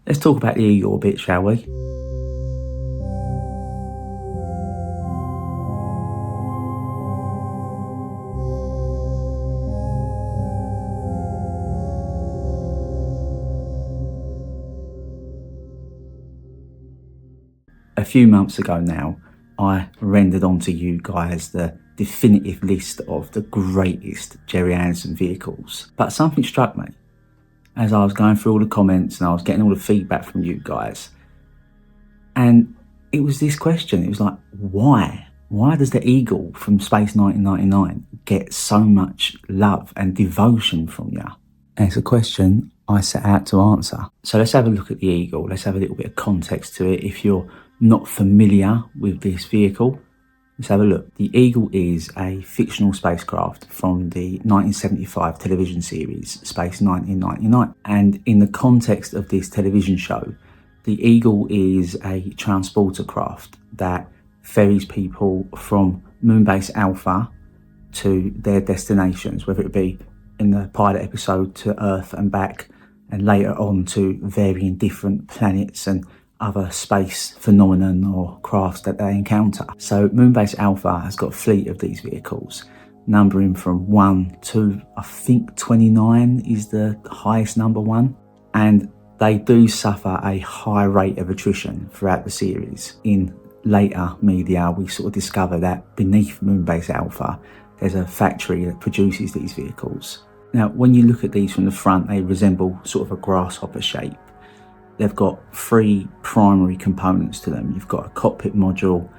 Let's talk about the Eagle a bit, shall we? A few months ago now, I rendered onto you guys the definitive list of the greatest Gerry Anderson vehicles. But something struck me as I was going through all the comments and I was getting all the feedback from you guys. And it was this question. It was like, why? Why does the Eagle from Space 1999 get so much love and devotion from you? And it's a question I set out to answer. So let's have a look at the Eagle. Let's have a little bit of context to it. If you're not familiar with this vehicle, let's have a look. The Eagle is a fictional spacecraft from the 1975 television series Space 1999. And in the context of this television show, the Eagle is a transporter craft that ferries people from Moonbase Alpha to their destinations, whether it be in the pilot episode to Earth and back, and later on to varying different planets and other space phenomenon or crafts that they encounter. So Moonbase Alpha has got a fleet of these vehicles, numbering from 1 to, I think 29 is the highest number one. And they do suffer a high rate of attrition throughout the series. In later media, we sort of discover that beneath Moonbase Alpha, there's a factory that produces these vehicles. Now, when you look at these from the front, they resemble sort of a grasshopper shape. They've got three primary components to them. You've got a cockpit module,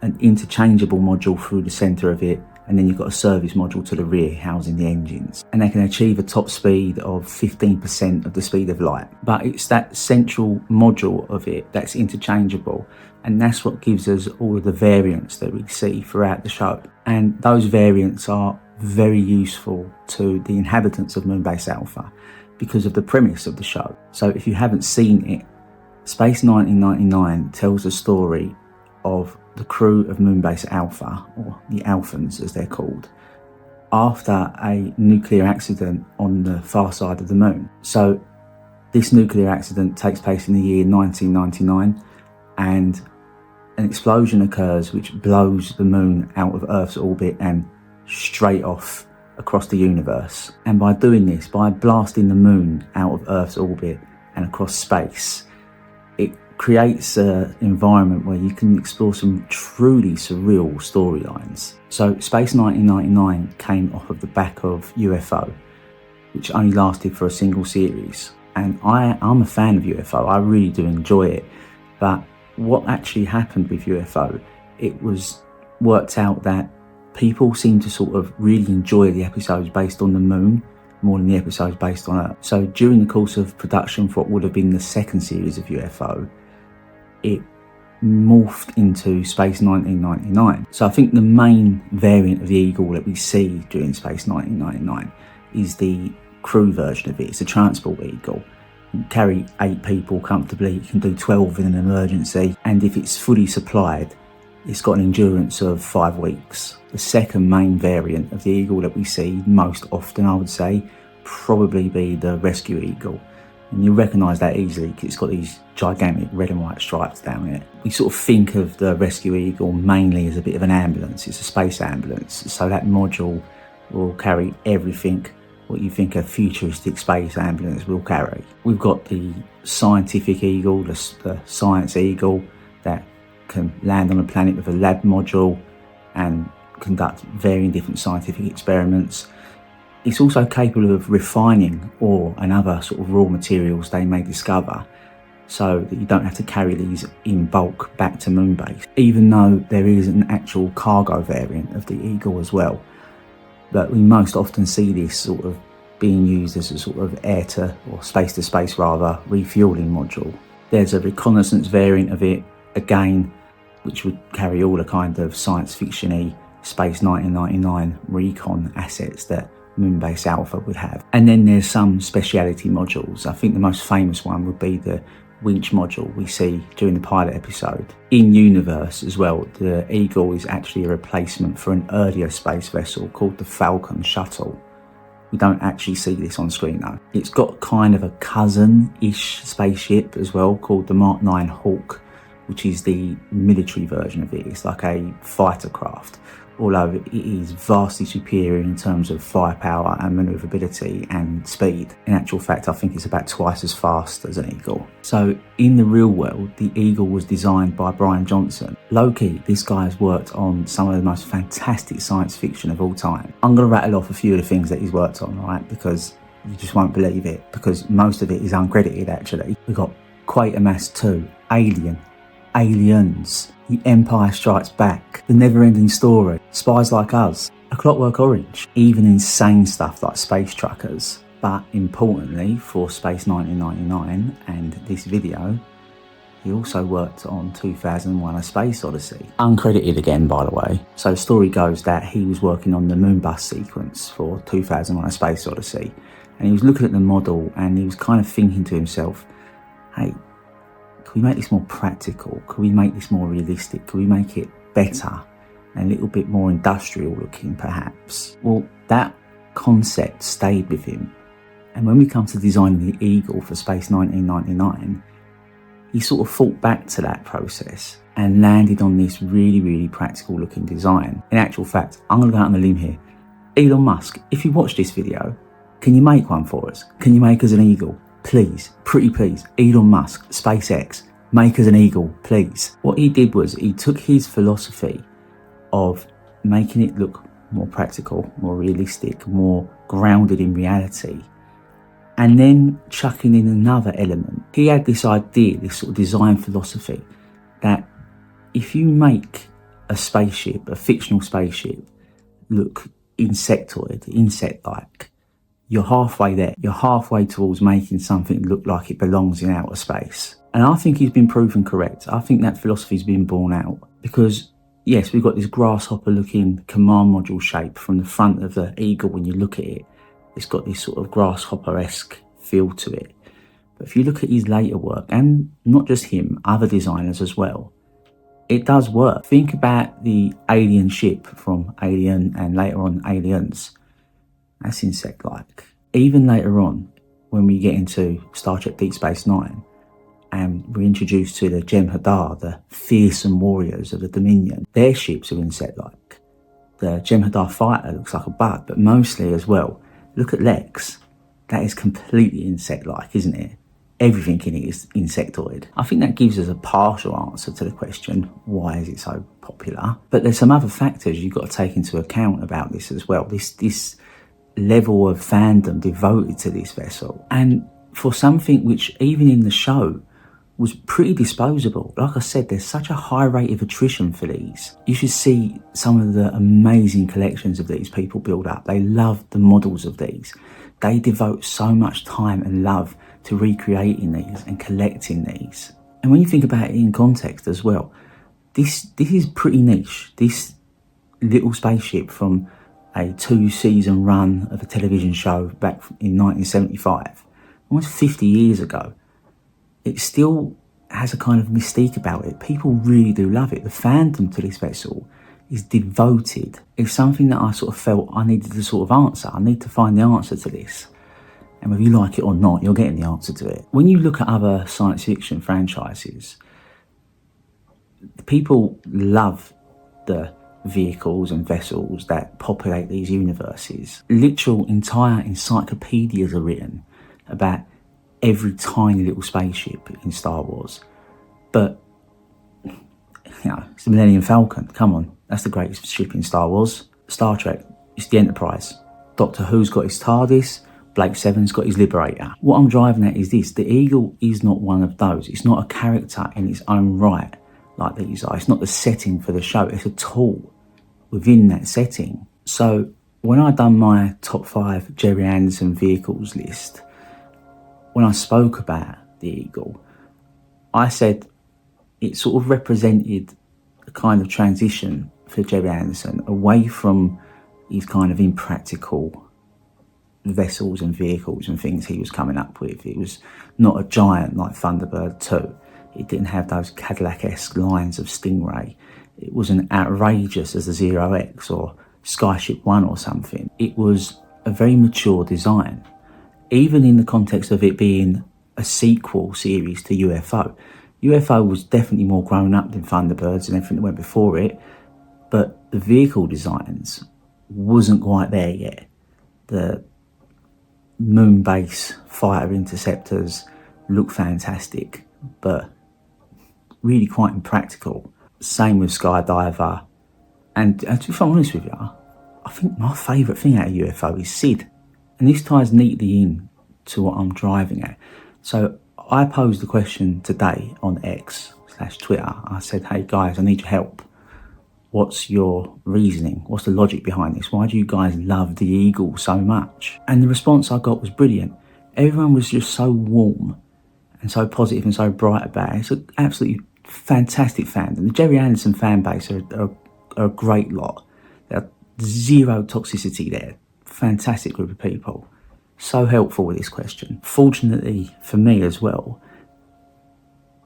an interchangeable module through the centre of it, and then you've got a service module to the rear housing the engines. And they can achieve a top speed of 15% of the speed of light. But it's that central module of it that's interchangeable, and that's what gives us all of the variants that we see throughout the show. And those variants are very useful to the inhabitants of Moonbase Alpha because of the premise of the show. So if you haven't seen it, Space 1999 tells the story of the crew of Moonbase Alpha, or the Alphans as they're called, after a nuclear accident on the far side of the moon. So this nuclear accident takes place in the year 1999, and an explosion occurs which blows the moon out of Earth's orbit and straight off across the universe. And by doing this, by blasting the moon out of Earth's orbit and across space, it creates an environment where you can explore some truly surreal storylines. So Space 1999 came off of the back of UFO, which only lasted for a single series. And I'm a fan of UFO, I really do enjoy it. But what actually happened with UFO, it was worked out that people seem to sort of really enjoy the episodes based on the moon more than the episodes based on Earth. So during the course of production for what would have been the second series of UFO, it morphed into Space 1999. So I think the main variant of the Eagle that we see during Space 1999 is the crew version of it. It's a transport Eagle. You can carry 8 people comfortably, you can do 12 in an emergency, and if it's fully supplied, it's got an endurance of 5 weeks. The second main variant of the Eagle that we see most often, I would say, probably be the Rescue Eagle. And you'll recognise that easily because it's got these gigantic red and white stripes down it. We sort of think of the Rescue Eagle mainly as a bit of an ambulance. It's a space ambulance. So that module will carry everything what you think a futuristic space ambulance will carry. We've got the Scientific Eagle, the Science Eagle, that can land on a planet with a lab module and conduct varying different scientific experiments. It's also capable of refining ore and other sort of raw materials they may discover, so that you don't have to carry these in bulk back to Moonbase, even though there is an actual cargo variant of the Eagle as well. But we most often see this sort of being used as a sort of air to, or space to space rather, refueling module. There's a reconnaissance variant of it, again, which would carry all the kind of science fiction-y Space 1999 recon assets that Moonbase Alpha would have. And then there's some speciality modules. I think the most famous one would be the winch module we see during the pilot episode. In universe as well, the Eagle is actually a replacement for an earlier space vessel called the Falcon Shuttle, We don't actually see this on screen though. It's got kind of a cousin-ish spaceship as well called the Mark 9 Hawk, which is the military version of it. It's like a fighter craft, although it is vastly superior in terms of firepower and manoeuvrability and speed. In actual fact, I think it's about twice as fast as an Eagle. So in the real world, the Eagle was designed by Brian Johnson. Low-key, this guy has worked on some of the most fantastic science fiction of all time. I'm going to rattle off a few of the things that he's worked on, right? Because you just won't believe it, because most of it is uncredited actually. We've got Quatermass 2, Alien, Aliens, The Empire Strikes Back, The Never-Ending Story, Spies Like Us, A Clockwork Orange, even insane stuff like Space Truckers. But importantly for Space 1999 and this video, he also worked on 2001 A Space Odyssey. Uncredited again, by the way. So the story goes that he was working on the Moonbus sequence for 2001 A Space Odyssey, and he was looking at the model and he was kind of thinking to himself, hey, can we make this more practical? Can we make this more realistic? Can we make it better and a little bit more industrial looking perhaps? Well, that concept stayed with him. And when we come to designing the Eagle for Space 1999, he sort of thought back to that process and landed on this really, really practical looking design. In actual fact, I'm going to go out on a limb here. Elon Musk, if you watch this video, can you make one for us? Can you make us an Eagle? Please, pretty please, Elon Musk, SpaceX, make us an Eagle, please. What he did was he took his philosophy of making it look more practical, more realistic, more grounded in reality, and then chucking in another element. He had this idea, this sort of design philosophy, that if you make a spaceship, a fictional spaceship, look insectoid, insect-like, you're halfway there. You're halfway towards making something look like it belongs in outer space. And I think he's been proven correct. I think that philosophy's been borne out. Because, yes, we've got this grasshopper-looking command module shape from the front of the Eagle when you look at it. It's got this sort of grasshopper-esque feel to it. But if you look at his later work, and not just him, other designers as well, it does work. Think about the alien ship from Alien and later on Aliens. That's insect-like. Even later on, when we get into Star Trek Deep Space Nine, and we're introduced to the Jem'Hadar, the fearsome warriors of the Dominion, their ships are insect-like. The Jem'Hadar fighter looks like a bug, but mostly as well. Look at Lex. That is completely insect-like, isn't it? Everything in it is insectoid. I think that gives us a partial answer to the question, why is it so popular? But there's some other factors you've got to take into account about this as well. This level of fandom devoted to this vessel, and for something which even in the show was pretty disposable. Like I said, there's such a high rate of attrition for these. You should see some of the amazing collections of these people build up. They love the models of these. They devote so much time and love to recreating these and collecting these. And when you think about it in context as well, this is pretty niche. This little spaceship from a 2-season run of a television show back in 1975, almost 50 years ago, it still has a kind of mystique about it. People really do love it. The fandom to this vessel is devoted. It's something that I sort of felt I needed to sort of answer. I need to find the answer to this. And whether you like it or not, you're getting the answer to it. When you look at other science fiction franchises, people love the vehicles and vessels that populate these universes. Literal entire encyclopedias are written about every tiny little spaceship in Star Wars. But, you know, it's the Millennium Falcon. Come on, that's the greatest ship in Star Wars. Star Trek, it's the Enterprise. Doctor Who's got his TARDIS. Blake Seven's got his Liberator. What I'm driving at is this. The Eagle is not one of those. It's not a character in its own right like these are. It's not the setting for the show. It's a tool within that setting. So when I done my top 5 Jerry Anderson vehicles list, when I spoke about the Eagle, I said it sort of represented a kind of transition for Jerry Anderson away from his kind of impractical vessels and vehicles and things he was coming up with. It was not a giant like Thunderbird 2. It didn't have those Cadillac-esque lines of Stingray. It wasn't outrageous as the Zero X or Skyship One or something. It was a very mature design, even in the context of it being a sequel series to UFO. UFO was definitely more grown up than Thunderbirds and everything that went before it, but the vehicle designs wasn't quite there yet. The moon base fighter interceptors look fantastic, but really quite impractical. Same with Skydiver. And if I'm honest with you, I think my favourite thing out of UFO is Sid. And this ties neatly in to what I'm driving at. So I posed the question today on X/Twitter. I said, hey guys, I need your help. What's your reasoning? What's the logic behind this? Why do you guys love the Eagle so much? And the response I got was brilliant. Everyone was just so warm and so positive and so bright about it. It's an absolutely fantastic fandom. The Jerry Anderson fan base are a great lot. There's zero toxicity there. Fantastic group of people. So helpful with this question. Fortunately for me as well,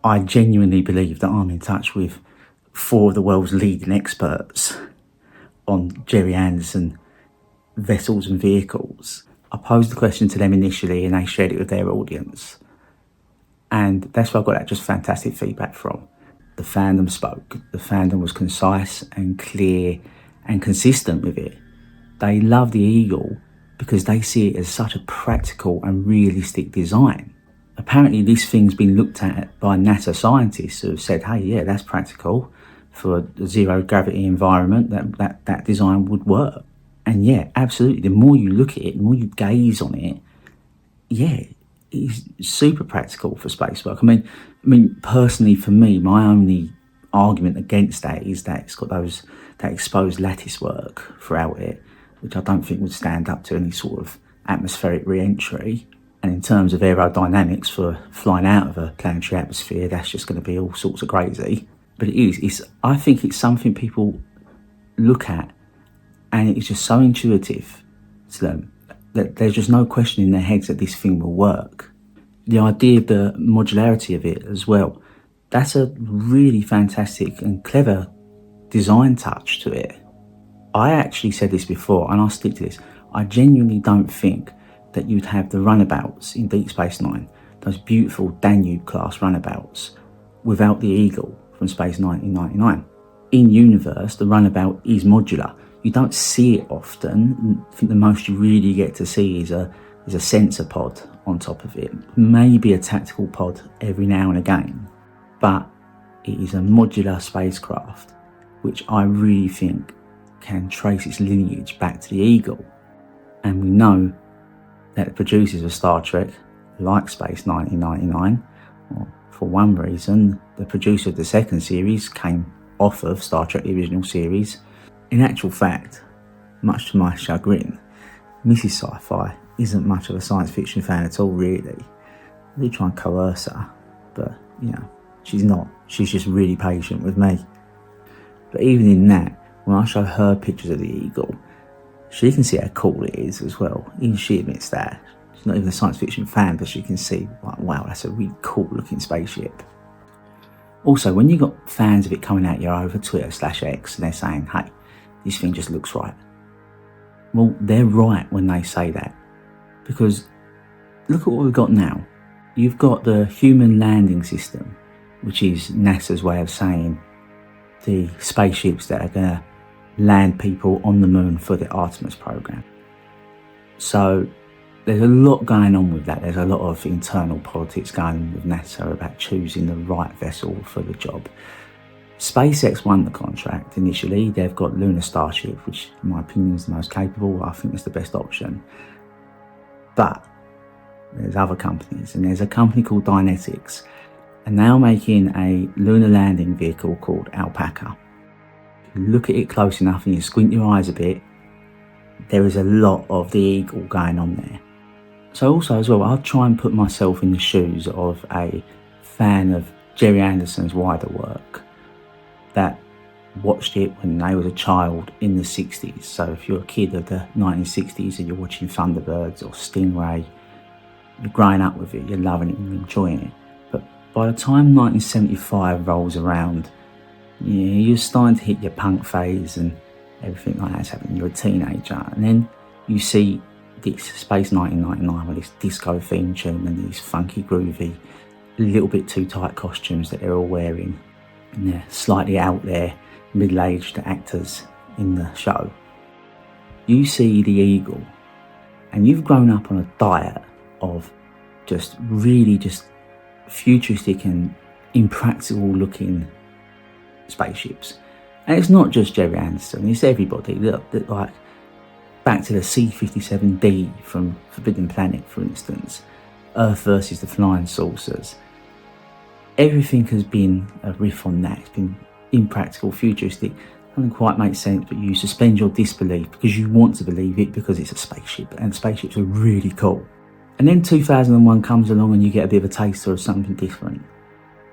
I genuinely believe that I'm in touch with 4 of the world's leading experts on Jerry Anderson vessels and vehicles. I posed the question to them initially and they shared it with their audience. And that's where I got that just fantastic feedback from. The fandom spoke. The fandom was concise and clear and consistent with it. They love the Eagle because they see it as such a practical and realistic design. Apparently this thing's been looked at by NASA scientists who have said, hey, yeah, that's practical. For a zero gravity environment, that design would work. And yeah, absolutely. The more you look at it, the more you gaze on it, yeah, it's super practical for space work. I mean, personally for me, my only argument against that is that it's got that exposed lattice work throughout it, which I don't think would stand up to any sort of atmospheric re-entry. And in terms of aerodynamics for flying out of a planetary atmosphere, that's just going to be all sorts of crazy. But I think it's something people look at and it's just so intuitive to them that there's just no question in their heads that this thing will work. The idea of the modularity of it as well, that's a really fantastic and clever design touch to it. I actually said this before and I'll stick to this. I genuinely don't think that you'd have the runabouts in Deep Space Nine, those beautiful Danube class runabouts, without the Eagle from Space 1999. In universe, the runabout is modular. You don't see it often. I think the most you really get to see is a sensor pod on top of it. Maybe a tactical pod every now and again. But it is a modular spacecraft, which I really think can trace its lineage back to the Eagle. And we know that the producers of Star Trek like Space 1999. Well, for one reason, the producer of the second series came off of Star Trek the original series. In actual fact, much to my chagrin, Mrs. Sci-Fi isn't much of a science fiction fan at all, really. I really try and coerce her, but, she's not. She's just really patient with me. But even in that, when I show her pictures of the Eagle, she can see how cool it is as well. Even she admits that. She's not even a science fiction fan, but she can see, like, wow, that's a really cool looking spaceship. Also, when you got fans of it coming at you over Twitter/X and they're saying, hey, this thing just looks right. Well, they're right when they say that. Because look at what we've got now. You've got the human landing system, which is NASA's way of saying the spaceships that are going to land people on the moon for the Artemis program. So there's a lot going on with that. There's a lot of internal politics going on with NASA about choosing the right vessel for the job. SpaceX won the contract initially. They've got Lunar Starship, which in my opinion is the most capable. I think it's the best option. But there's other companies, and there's a company called Dynetics, and they're making a lunar landing vehicle called Alpaca. If you look at it close enough and you squint your eyes a bit, there is a lot of the Eagle going on there. So also as well, I'll try and put myself in the shoes of a fan of Jerry Anderson's wider work that watched it when they was a child in the 60s. So if you're a kid of the 1960s and you're watching Thunderbirds or Stingray, you're growing up with it, you're loving it and you're enjoying it. But by the time 1975 rolls around, you're starting to hit your punk phase and everything like that's happening. You're a teenager, and then you see this Space 1999 with this disco theme tune and these funky groovy, a little bit too tight costumes that they're all wearing, and they're slightly out there, middle-aged actors in the show. You see the Eagle, and you've grown up on a diet of just really just futuristic and impractical looking spaceships. And it's not just Jerry Anderson, it's everybody. Look, like back to the C-57D from Forbidden Planet, for instance, Earth versus the Flying Saucers. Everything has been a riff on that. It's been impractical, futuristic, doesn't quite make sense, but you suspend your disbelief because you want to believe it because it's a spaceship, and spaceships are really cool. And then 2001 comes along and you get a bit of a taster of something different.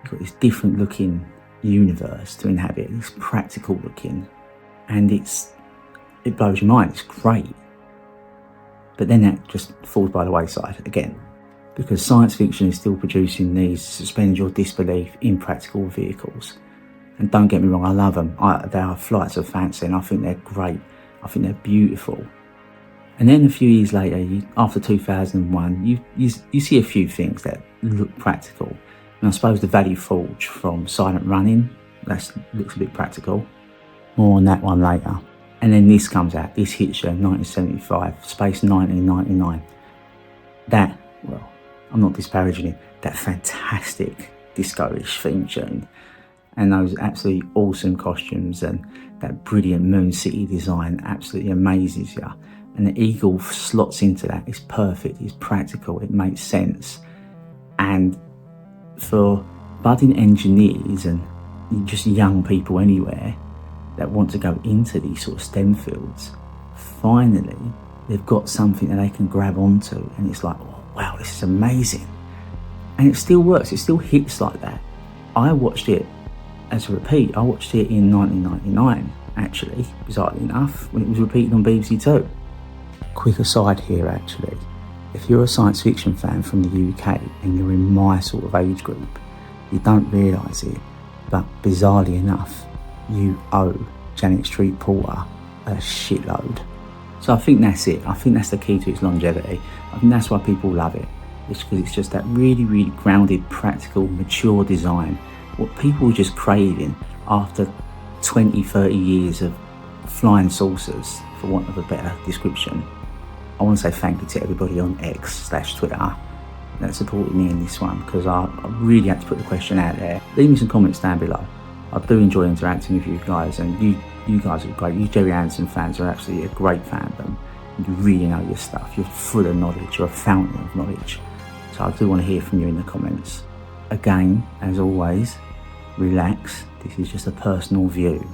You've got this different looking universe to inhabit, it's practical looking, and it blows your mind, it's great. But then that just falls by the wayside again, because science fiction is still producing these suspend your disbelief impractical vehicles. And don't get me wrong, I love them. They are flights of fancy and I think they're great. I think they're beautiful. And then a few years later, after 2001, you see a few things that look practical. And I suppose the Valley Forge from Silent Running, that looks a bit practical. More on that one later. And then this comes out, this hits you, 1975, Space 1999. That, well, I'm not disparaging it, that fantastic disco-ish theme tune. And those absolutely awesome costumes and that brilliant Moon City design absolutely amazes you. And the Eagle slots into that. It's perfect, it's practical, it makes sense. And for budding engineers and just young people anywhere that want to go into these sort of STEM fields, finally they've got something that they can grab onto, and it's like, oh, wow, this is amazing. And it still works, it still hits like that. I watched it as a repeat. I watched it in 1999, actually, bizarrely enough, when it was repeated on BBC Two. Quick aside here, actually, if you're a science fiction fan from the UK and you're in my sort of age group, you don't realise it, but bizarrely enough, you owe Janet Street Porter a shitload. So I think that's it. I think that's the key to its longevity. I think that's why people love it. It's because it's just that really, really grounded, practical, mature design. What people were just craving after 20, 30 years of flying saucers, for want of a better description. I want to say thank you to everybody on X/Twitter that supported me in this one, because I really had to put the question out there. Leave me some comments down below. I do enjoy interacting with you guys, and you guys are great. You Jerry Anderson fans are absolutely a great fandom. You really know your stuff. You're full of knowledge. You're a fountain of knowledge. So I do want to hear from you in the comments. Again, as always, relax. This is just a personal view.